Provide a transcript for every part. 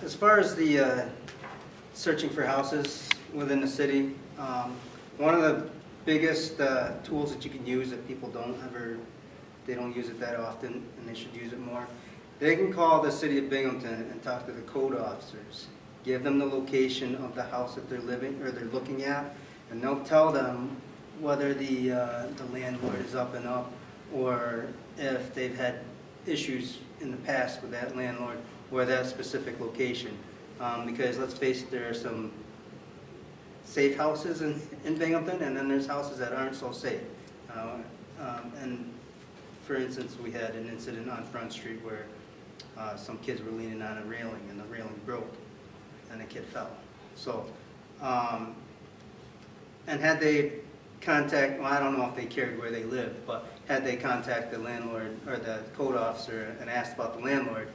As far as the searching for houses within the city, one of the biggest tools that you can use that people they don't use it that often, and they should use it more. They can call the city of Binghamton and talk to the code officers, give them the location of the house that they're living or they're looking at, and they'll tell them whether the landlord is up and up, or if they've had issues in the past with that landlord or that specific location. Because let's face it, there are some safe houses in Binghamton, and then there's houses that aren't so safe. And for instance, we had an incident on Front Street where some kids were leaning on a railing and the railing broke and a kid fell. So, and had they well, I don't know if they cared where they lived, but had they contacted the landlord or the code officer and asked about the landlord,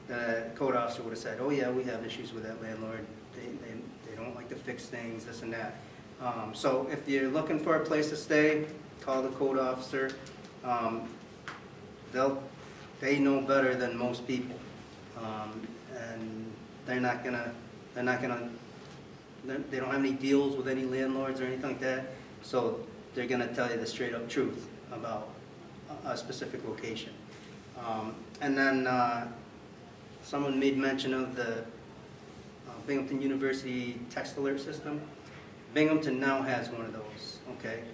the code officer would have said, oh yeah, we have issues with that landlord. They don't like to fix things, this and that. So if you're looking for a place to stay, call the code officer. They know better than most people, and they don't have any deals with any landlords or anything like that. So they're gonna tell you the straight up truth about a specific location. And then someone made mention of the Binghamton University text alert system. Binghamton now has one of those, okay?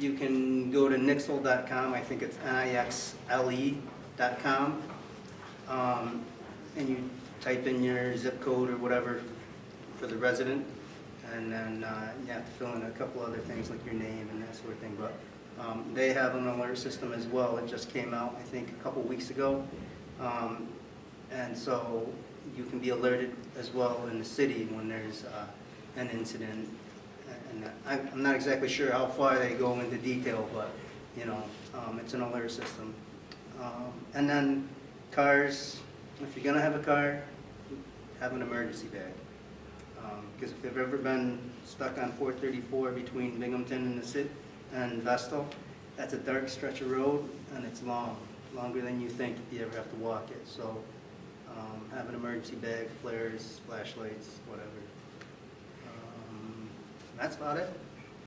You can go to nixle.com, I think it's nixle.com, and you type in your zip code or whatever for the resident, and then you have to fill in a couple other things like your name and that sort of thing. But they have an alert system as well. It just came out, I think, a couple weeks ago. And so you can be alerted as well in the city when there's an incident. And I'm not exactly sure how far they go into detail, but you know, it's an alert system. And then cars, if you're gonna have a car, have an emergency bag. Because if you've ever been stuck on 434 between Binghamton and the city and Vestal, that's a dark stretch of road, and it's longer than you think if you ever have to walk it. So have an emergency bag, flares, flashlights, whatever. That's about it.